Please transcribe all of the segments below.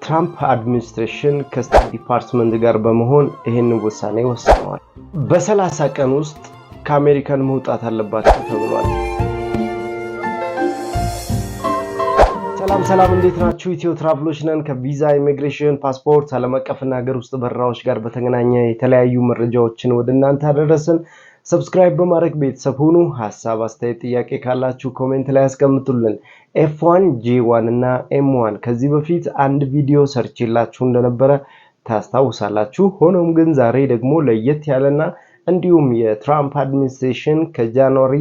ትራምፕ አድሚኒስትሬሽን ከስቴት ዲፓርትመንት ጋር በመሆን ይሄን ውሳኔ ወስነዋል። በ30 ቀን ውስጥ ከአሜሪካን መውጣት አለባቸው ተብሏል። ሰላም እንዴት ናችሁ? ኢትዮ ትራቭሎች ነን። ከቪዛ ኢሚግሬሽን፣ ፓስፖርት፣ ዓለም አቀፍና ሀገር ውስጥ በረራዎች ጋር በተገናኘ የተለያዩ መረጃዎችን ወደ እናንተ አደረስን። ሰብስክራይብ በማድረግ ቤተሰብ ሁኑ። ሐሳብ፣ አስተያየት፣ ጥያቄ ካላችሁ ኮሜንት ላይ አስቀምጡልን። F1 J1 እና M1 ከዚህ በፊት አንድ ቪዲዮ ሰርችላችሁ እንደነበረ ታስታውሳላችሁ። ሆኖም ግን ዛሬ ደግሞ ለየት ያለና እንዲሁም የትራምፕ አድሚኒስትሬሽን ከጃንዋሪ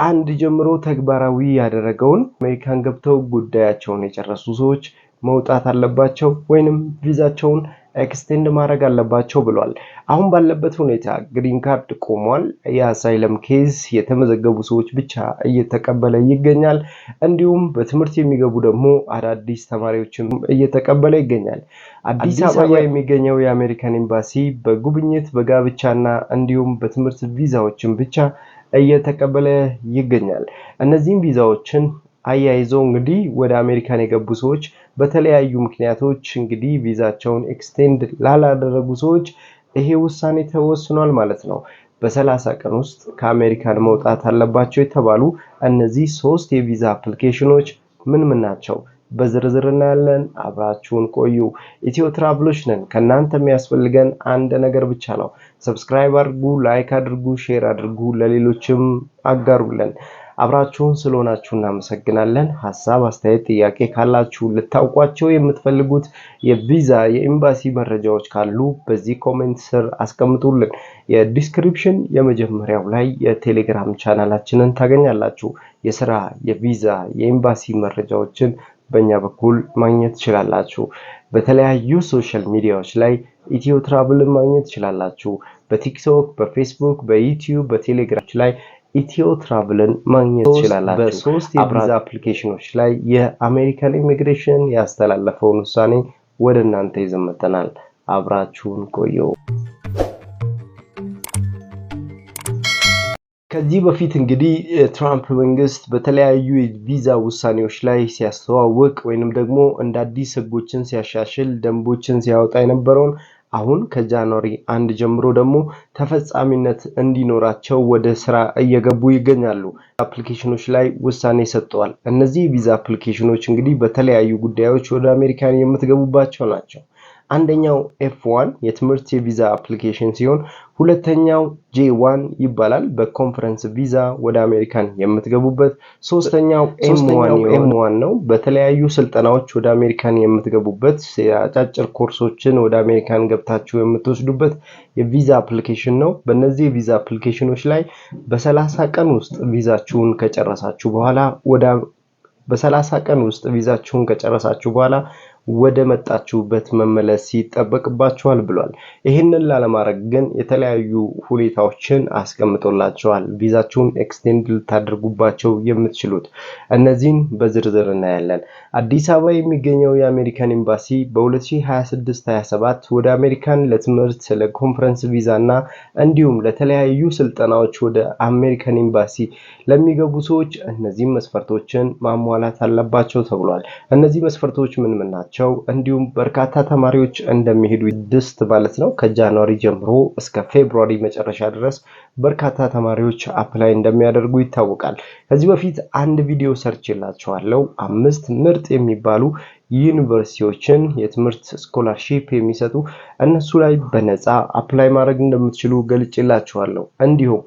1 ጀምሮ ተግባራዊ ያደረገውን አሜሪካን ገብተው ጉዳያቸውን የጨረሱ ሰዎች መውጣት አለባቸው ወይንም ቪዛቸውን ኤክስቴንድ ማድረግ አለባቸው ብሏል። አሁን ባለበት ሁኔታ ግሪን ካርድ ቆሟል። የአሳይለም ኬዝ የተመዘገቡ ሰዎች ብቻ እየተቀበለ ይገኛል። እንዲሁም በትምህርት የሚገቡ ደግሞ አዳዲስ ተማሪዎችን እየተቀበለ ይገኛል። አዲስ አበባ የሚገኘው የአሜሪካን ኤምባሲ በጉብኝት በጋብቻና እንዲሁም በትምህርት ቪዛዎችን ብቻ እየተቀበለ ይገኛል። እነዚህም ቪዛዎችን አያይዘው እንግዲህ ወደ አሜሪካን የገቡ ሰዎች በተለያዩ ምክንያቶች እንግዲህ ቪዛቸውን ኤክስቴንድ ላላደረጉ ሰዎች ይሄ ውሳኔ ተወስኗል ማለት ነው። በ30 ቀን ውስጥ ከአሜሪካን መውጣት አለባቸው የተባሉ እነዚህ 3 የቪዛ አፕሊኬሽኖች ምን ናቸው? በዝርዝር እናያለን። አብራችሁን ቆዩ። ኢትዮ ትራቭሎች ነን። ከናንተ የሚያስፈልገን አንድ ነገር ብቻ ነው። ሰብስክራይብ አድርጉ፣ ላይክ አድርጉ፣ ሼር አድርጉ፣ ለሌሎችም አጋሩልን። አብራችሁን ስለሆናችሁ እናመሰግናለን። ሐሳብ፣ አስተያየት፣ ጥያቄ ካላችሁ ልታውቋቸው የምትፈልጉት የቪዛ የኤምባሲ መረጃዎች ካሉ በዚህ ኮሜንት ስር አስቀምጡልን። የዲስክሪፕሽን የመጀመሪያው ላይ የቴሌግራም ቻናላችንን ታገኛላችሁ። የሥራ፣ የቪዛ፣ የኤምባሲ መረጃዎችን በእኛ በኩል ማግኘት ትችላላችሁ። በተለያዩ ሶሻል ሚዲያዎች ላይ ኢትዮ ትራቭልን ማግኘት ትችላላችሁ። በቲክቶክ፣ በፌስቡክ፣ በዩቲዩብ፣ በቴሌግራም ላይ ኢትዮ ትራቭልን ማግኘት ይችላል። በ3 የቪዛ አፕሊኬሽኖች ላይ የአሜሪካን ኢሚግሬሽን ያስተላለፈውን ውሳኔ ወደ እናንተ ይዘን መጥተናል። አብራችሁን ቆዩ። ከዚህ በፊት እንግዲህ ትራምፕ መንግስት በተለያዩ የቪዛ ውሳኔዎች ላይ ሲያስተዋውቅ ወይንም ደግሞ እንደ አዲስ ህጎችን ሲያሻሽል ደንቦችን ሲያወጣ የነበረውን አሁን ከጃንዋሪ 1 ጀምሮ ደግሞ ተፈጻሚነት እንዲኖራቸው ወደ ስራ እየገቡ ይገኛሉ። አፕሊኬሽኖች ላይ ውሳኔ ሰጥተዋል። እነዚህ ቪዛ አፕሊኬሽኖች እንግዲህ በተለያዩ ጉዳዮች ወደ አሜሪካን የምትገቡባቸው ናቸው። አንደኛው F1 የትምህርት የቪዛ አፕሊኬሽን ሲሆን ሁለተኛው J1 ይባላል። በኮንፈረንስ ቪዛ ወደ አሜሪካን የምትገቡበት። ሶስተኛው M1 ነው። በተለያዩ ስልጠናዎች ወደ አሜሪካን የምትገቡበት አጫጭር ኮርሶችን ወደ አሜሪካን ገብታችሁ የምትወስዱበት የቪዛ አፕሊኬሽን ነው። በእነዚህ የቪዛ አፕሊኬሽኖች ላይ በ30 ቀን ውስጥ ቪዛችሁን ከጨረሳችሁ በኋላ ወደ መጣችሁበት መመለስ ይጠበቅባችኋል ብሏል። ይህንን ላለማድረግ ግን የተለያዩ ሁኔታዎችን አስቀምጦላችኋል። ቪዛችሁን ኤክስቴንድ ልታደርጉባቸው የምትችሉት እነዚህን በዝርዝር እናያለን። አዲስ አበባ የሚገኘው የአሜሪካን ኤምባሲ በ2026-27 ወደ አሜሪካን ለትምህርት፣ ለኮንፈረንስ ቪዛና እንዲሁም ለተለያዩ ስልጠናዎች ወደ አሜሪካን ኤምባሲ ለሚገቡ ሰዎች እነዚህ መስፈርቶችን ማሟላት አለባቸው ተብሏል። እነዚህ መስፈርቶች ምን ናቸው? እንዲሁም በርካታ ተማሪዎች እንደሚሄዱ ድስት ማለት ነው። ከጃንዋሪ ጀምሮ እስከ ፌብሩዋሪ መጨረሻ ድረስ በርካታ ተማሪዎች አፕላይ እንደሚያደርጉ ይታወቃል። ከዚህ በፊት አንድ ቪዲዮ ሰርችላችኋለሁ። 5 ምርጥ የሚባሉ ዩኒቨርሲቲዎችን የትምህርት ስኮላርሺፕ የሚሰጡ እነሱ ላይ በነፃ አፕላይ ማድረግ እንደምትችሉ ገልጬላችኋለሁ። እንዲሁም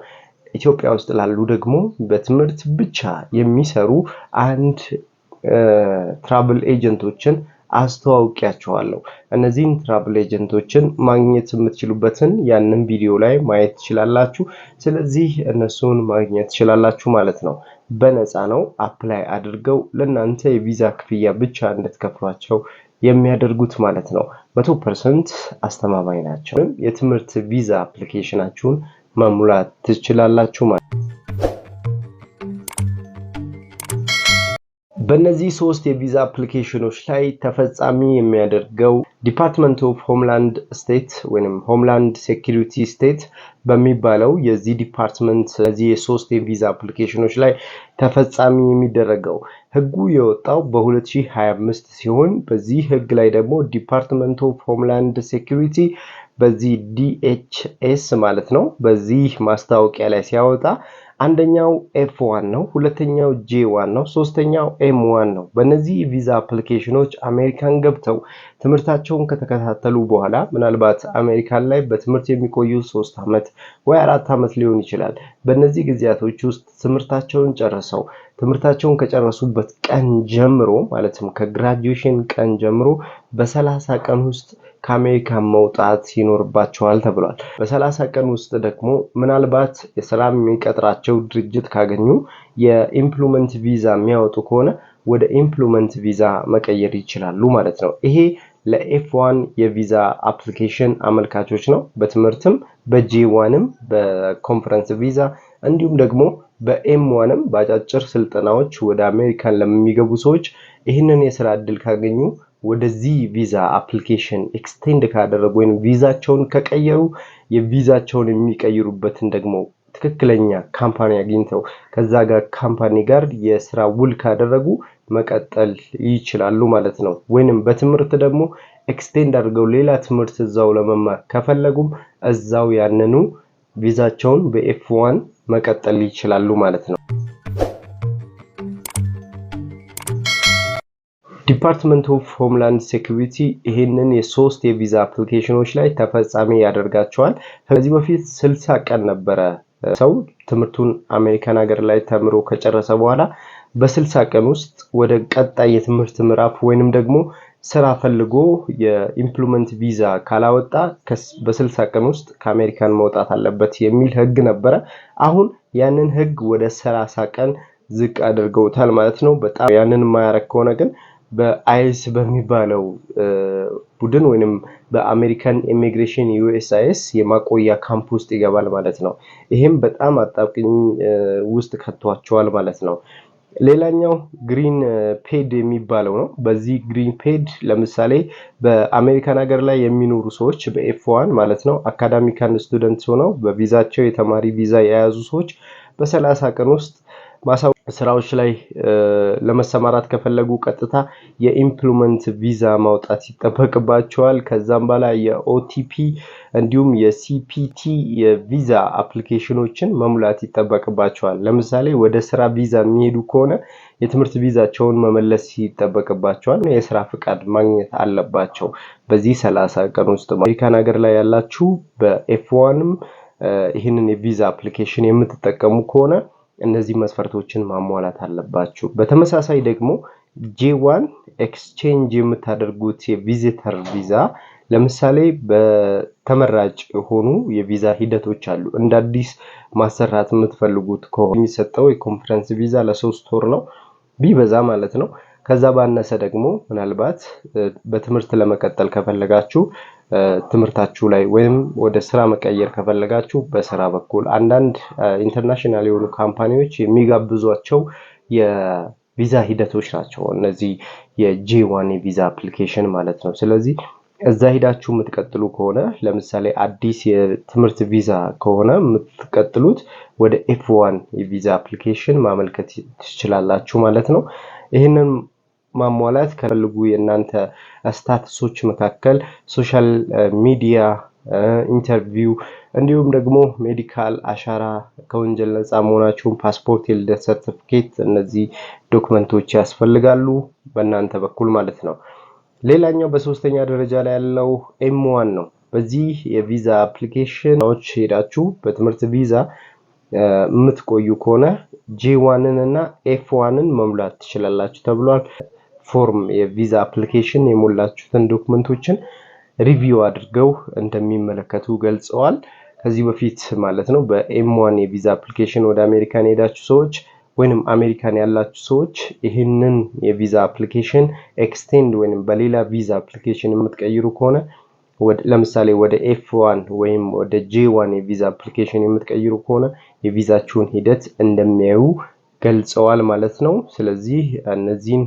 ኢትዮጵያ ውስጥ ላሉ ደግሞ በትምህርት ብቻ የሚሰሩ አንድ ትራቭል ኤጀንቶችን አስተዋውቂያችኋለሁ። እነዚህን ትራቭል ኤጀንቶችን ማግኘት የምትችሉበትን ያንን ቪዲዮ ላይ ማየት ትችላላችሁ። ስለዚህ እነሱን ማግኘት ትችላላችሁ ማለት ነው። በነፃ ነው አፕላይ አድርገው ለእናንተ የቪዛ ክፍያ ብቻ እንድትከፍሏቸው የሚያደርጉት ማለት ነው። 100% አስተማማኝ ናቸው። የትምህርት ቪዛ አፕሊኬሽናችሁን መሙላት ትችላላችሁ ማለት ነው። በእነዚህ ሶስት የቪዛ አፕሊኬሽኖች ላይ ተፈጻሚ የሚያደርገው ዲፓርትመንት ኦፍ ሆምላንድ ስቴት ወይንም ሆምላንድ ሴኩሪቲ ስቴት በሚባለው የዚህ ዲፓርትመንት ለዚህ የሶስት የቪዛ አፕሊኬሽኖች ላይ ተፈጻሚ የሚደረገው ህጉ የወጣው በ2025 ሲሆን በዚህ ህግ ላይ ደግሞ ዲፓርትመንት ኦፍ ሆምላንድ ሴኩሪቲ በዚህ DHS ማለት ነው በዚህ ማስታወቂያ ላይ ሲያወጣ አንደኛው F1 ነው ሁለተኛው J1 ነው ሶስተኛው M1 ነው በእነዚህ ቪዛ አፕሊኬሽኖች አሜሪካን ገብተው ትምህርታቸውን ከተከታተሉ በኋላ ምናልባት አሜሪካን ላይ በትምህርት የሚቆዩ 3 አመት ወይ 4 አመት ሊሆን ይችላል በእነዚህ ጊዜያቶች ውስጥ ትምህርታቸውን ጨርሰው ትምህርታቸውን ከጨረሱበት ቀን ጀምሮ ማለትም ከግራጁዌሽን ቀን ጀምሮ በ30 ቀን ውስጥ ከአሜሪካ መውጣት ይኖርባቸዋል ተብሏል በ30 ቀን ውስጥ ደግሞ ምናልባት የሥራ የሚቀጥራቸው ድርጅት ካገኙ የኢምፕሎይመንት ቪዛ የሚያወጡ ከሆነ ወደ ኢምፕሎይመንት ቪዛ መቀየር ይችላሉ ማለት ነው ይሄ ለኤፍ1 የቪዛ አፕሊኬሽን አመልካቾች ነው በትምህርትም በጄ1ም በኮንፈረንስ ቪዛ እንዲሁም ደግሞ በኤም1ም ባጫጭር ስልጠናዎች ወደ አሜሪካን ለሚገቡ ሰዎች ይህንን የሥራ እድል ካገኙ ወደዚህ ቪዛ አፕሊኬሽን ኤክስቴንድ ካደረጉ ወይም ቪዛቸውን ከቀየሩ የቪዛቸውን የሚቀይሩበትን ደግሞ ትክክለኛ ካምፓኒ አግኝተው ከዛ ጋር ካምፓኒ ጋር የሥራ ውል ካደረጉ መቀጠል ይችላሉ ማለት ነው ወይንም በትምህርት ደግሞ ኤክስቴንድ አድርገው ሌላ ትምህርት እዛው ለመማር ከፈለጉም እዛው ያንኑ ቪዛቸውን በኤፍ1 መቀጠል ይችላሉ ማለት ነው ዲፓርትመንት ኦፍ ሆምላንድ ሴኩሪቲ ይሄንን የሶስት የቪዛ አፕሊኬሽኖች ላይ ተፈጻሚ ያደርጋቸዋል ከዚህ በፊት 60 ቀን ነበረ ሰው ትምህርቱን አሜሪካን ሀገር ላይ ተምሮ ከጨረሰ በኋላ በ60 ቀን ውስጥ ወደ ቀጣይ የትምህርት ምዕራፍ ወይንም ደግሞ ስራ ፈልጎ የኢምፕሎይመንት ቪዛ ካላወጣ በ60 ቀን ውስጥ ከአሜሪካን መውጣት አለበት የሚል ህግ ነበረ አሁን ያንን ህግ ወደ 30 ቀን ዝቅ አድርገውታል ማለት ነው በጣም ያንን ማያረክ ከሆነ ግን በአይስ በሚባለው ቡድን ወይንም በአሜሪካን ኢሚግሬሽን USIS የማቆያ ካምፕ ውስጥ ይገባል ማለት ነው ይሄም በጣም አጣብቂኝ ውስጥ ከተዋቸዋል ማለት ነው ሌላኛው ግሪን ፔድ የሚባለው ነው በዚህ ግሪን ፔድ ለምሳሌ በአሜሪካን ሀገር ላይ የሚኖሩ ሰዎች በኤፍ1 ማለት ነው አካዳሚካን ስቱደንትስ ሆነው በቪዛቸው የተማሪ ቪዛ የያዙ ሰዎች በ30 ቀን ውስጥ ስራዎች ላይ ለመሰማራት ከፈለጉ ቀጥታ የኢምፕሎይመንት ቪዛ ማውጣት ይጠበቅባቸዋል ከዛም በላይ የኦቲፒ እንዲሁም የሲፒቲ የቪዛ አፕሊኬሽኖችን መሙላት ይጠበቅባቸዋል ለምሳሌ ወደ ስራ ቪዛ የሚሄዱ ከሆነ የትምህርት ቪዛቸውን መመለስ ይጠበቅባቸዋል የስራ ፍቃድ ማግኘት አለባቸው በዚህ 30 ቀን ውስጥ አሜሪካን ሀገር ላይ ያላችሁ በኤፍ1ም ይሄንን የቪዛ አፕሊኬሽን የምትጠቀሙ ከሆነ እነዚህ መስፈርቶችን ማሟላት አለባችሁ በተመሳሳይ ደግሞ J1 ኤክስቼንጅ የምታደርጉት የቪዚተር ቪዛ ለምሳሌ በተመራጭ የሆኑ የቪዛ ሂደቶች አሉ እንደ አዲስ ማሰራት የምትፈልጉት ከሆነ የሚሰጠው የኮንፈረንስ ቪዛ ለ3 ወር ነው ቢበዛ ማለት ነው ከዛ ባነሰ ደግሞ ምናልባት በትምህርት ለመቀጠል ከፈለጋችሁ ትምህርታችሁ ላይ ወይም ወደ ስራ መቀየር ከፈለጋችሁ በስራ በኩል አንዳንድ ኢንተርናሽናል የሆኑ ካምፓኒዎች የሚጋብዟቸው የቪዛ ሂደቶች ናቸው እነዚህ የጄ1 የቪዛ አፕሊኬሽን ማለት ነው ስለዚህ እዛ ሄዳችሁ የምትቀጥሉ ከሆነ ለምሳሌ አዲስ የትምህርት ቪዛ ከሆነ የምትቀጥሉት ወደ ኤፍ1 የቪዛ አፕሊኬሽን ማመልከት ትችላላችሁ ማለት ነው ይሄንን ማሟላት ከፈልጉ የናንተ ስታተሶች መካከል ሶሻል ሚዲያ ኢንተርቪው እንዲሁም ደግሞ ሜዲካል አሻራ ከወንጀል ነፃ መሆናችሁን ፓስፖርት የልደት ሰርቲፊኬት እነዚህ ዶክመንቶች ያስፈልጋሉ በእናንተ በኩል ማለት ነው ሌላኛው በሶስተኛ ደረጃ ላይ ያለው M1 ነው በዚህ የቪዛ አፕሊኬሽኖች ሄዳችሁ በትምህርት ቪዛ የምትቆዩ ከሆነ J1ን እና F1ን መሙላት ትችላላችሁ ተብሏል ፎርም የቪዛ አፕሊኬሽን የሞላችሁትን ዶክመንቶችን ሪቪው አድርገው እንደሚመለከቱ ገልጸዋል ከዚህ በፊት ማለት ነው በኤም1 የቪዛ አፕሊኬሽን ወደ አሜሪካን ሄዳችሁ ሰዎች ወይንም አሜሪካን ያላችሁ ሰዎች ይሄንን የቪዛ አፕሊኬሽን ኤክስቴንድ ወይንም በሌላ ቪዛ አፕሊኬሽን የምትቀይሩ ከሆነ ለምሳሌ ወደ ኤፍ1 ወይም ወደ ጄ1 የቪዛ አፕሊኬሽን የምትቀይሩ ከሆነ የቪዛችሁን ሂደት እንደሚያዩ ገልጸዋል ማለት ነው። ስለዚህ እነዚህን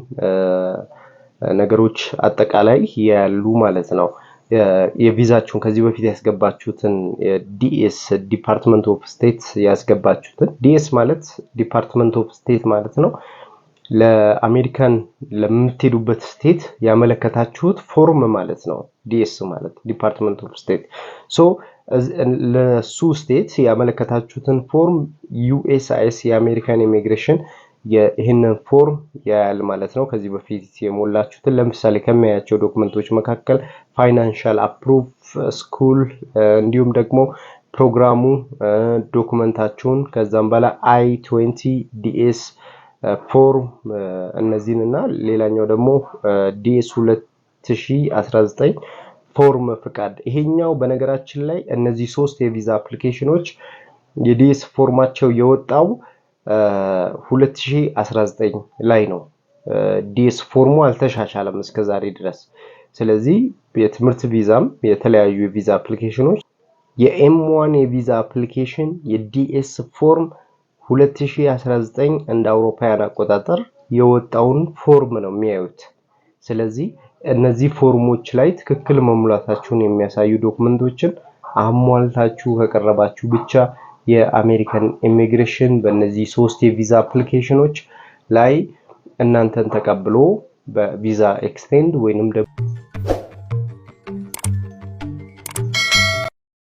ነገሮች አጠቃላይ ያሉ ማለት ነው። የቪዛችሁን ከዚህ በፊት ያስገባችሁትን ዲኤስ ዲፓርትመንት ኦፍ ስቴት ያስገባችሁትን ዲኤስ ማለት ዲፓርትመንት ኦፍ ስቴት ማለት ነው። ለአሜሪካን ለምትሄዱበት ስቴት ያመለከታችሁት ፎርም ማለት ነው። ዲኤስ ማለት ዲፓርትመንት ኦፍ ስቴት ለሱ ስቴት ያመለከታችሁትን ፎርም ዩኤስአይኤስ የአሜሪካን ኢሚግሬሽን ይህንን ፎርም ያያል ማለት ነው። ከዚህ በፊት የሞላችሁትን ለምሳሌ ከሚያያቸው ዶክመንቶች መካከል ፋይናንሻል አፕሩቭ ስኩል እንዲሁም ደግሞ ፕሮግራሙ ዶክመንታችሁን ከዛም በኋላ I-20 ዲኤስ ፎርም እነዚህንና ሌላኛው ደግሞ ዲኤስ 2019 ፎርም ፍቃድ። ይሄኛው በነገራችን ላይ እነዚህ ሶስት የቪዛ አፕሊኬሽኖች የዲኤስ ፎርማቸው የወጣው 2019 ላይ ነው። ዲኤስ ፎርሙ አልተሻሻለም እስከዛሬ ድረስ። ስለዚህ የትምህርት ቪዛም የተለያዩ የቪዛ አፕሊኬሽኖች የኤም1 የቪዛ አፕሊኬሽን የዲኤስ ፎርም 2019 እንደ አውሮፓውያን አቆጣጠር የወጣውን ፎርም ነው የሚያዩት። ስለዚህ እነዚህ ፎርሞች ላይ ትክክል መሙላታችሁን የሚያሳዩ ዶክመንቶችን አሟልታችሁ ከቀረባችሁ ብቻ የአሜሪካን ኢሚግሬሽን በእነዚህ ሶስት የቪዛ አፕሊኬሽኖች ላይ እናንተን ተቀብሎ በቪዛ ኤክስቴንድ ወይንም ደግሞ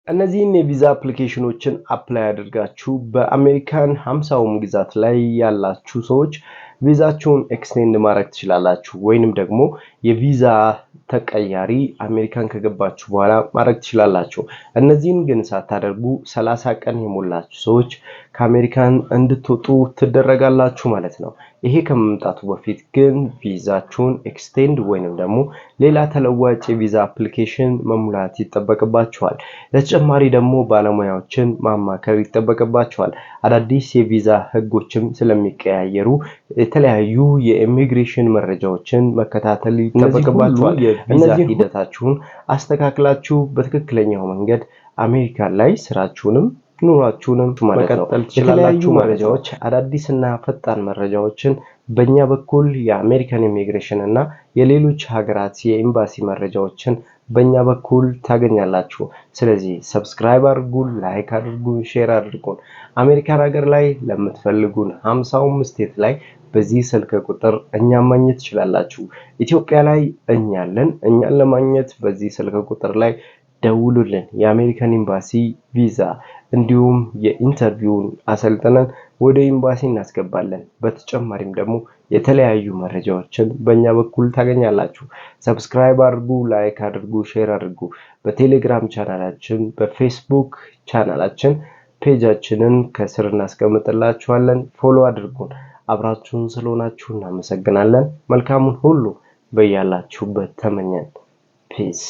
እነዚህን የቪዛ አፕሊኬሽኖችን አፕላይ አድርጋችሁ በአሜሪካን 50ውም ግዛት ላይ ያላችሁ ሰዎች ቪዛችሁን ኤክስቴንድ ማድረግ ትችላላችሁ። ወይንም ደግሞ የቪዛ ተቀያሪ አሜሪካን ከገባችሁ በኋላ ማድረግ ትችላላችሁ። እነዚህን ግን ሳታደርጉ 30 ቀን የሞላችሁ ሰዎች ከአሜሪካን እንድትወጡ ትደረጋላችሁ ማለት ነው። ይሄ ከመምጣቱ በፊት ግን ቪዛችሁን ኤክስቴንድ ወይንም ደግሞ ሌላ ተለዋጭ የቪዛ አፕሊኬሽን መሙላት ይጠበቅባችኋል። ለተጨማሪ ደግሞ ባለሙያዎችን ማማከር ይጠበቅባችኋል። አዳዲስ የቪዛ ህጎችም ስለሚቀያየሩ የተለያዩ የኢሚግሬሽን መረጃዎችን መከታተል ይጠበቅባችኋል። እነዚህ ሂደታችሁን አስተካክላችሁ በትክክለኛው መንገድ አሜሪካን ላይ ስራችሁንም ኑሯችሁንም መቀጠል ትችላላችሁ። መረጃዎች አዳዲስና ፈጣን መረጃዎችን በእኛ በኩል የአሜሪካን ኢሚግሬሽን እና የሌሎች ሀገራት የኤምባሲ መረጃዎችን በእኛ በኩል ታገኛላችሁ። ስለዚህ ሰብስክራይብ አድርጉ፣ ላይክ አድርጉ፣ ሼር አድርጉን። አሜሪካን ሀገር ላይ ለምትፈልጉን 50ውም ስቴት ላይ በዚህ ስልክ ቁጥር እኛን ማግኘት ትችላላችሁ። ኢትዮጵያ ላይ እኛን ለማግኘት በዚህ ስልክ ቁጥር ላይ ደውሉልን። የአሜሪካን ኤምባሲ ቪዛ እንዲሁም የኢንተርቪውን አሰልጥነን ወደ ኤምባሲ እናስገባለን። በተጨማሪም ደግሞ የተለያዩ መረጃዎችን በእኛ በኩል ታገኛላችሁ። ሰብስክራይብ አድርጉ፣ ላይክ አድርጉ፣ ሼር አድርጉ። በቴሌግራም ቻናላችን፣ በፌስቡክ ቻናላችን ፔጃችንን ከስር እናስቀምጥላችኋለን። ፎሎ አድርጉን። አብራችሁን ስለሆናችሁ እናመሰግናለን። መልካሙን ሁሉ በያላችሁበት ተመኘን። ፒስ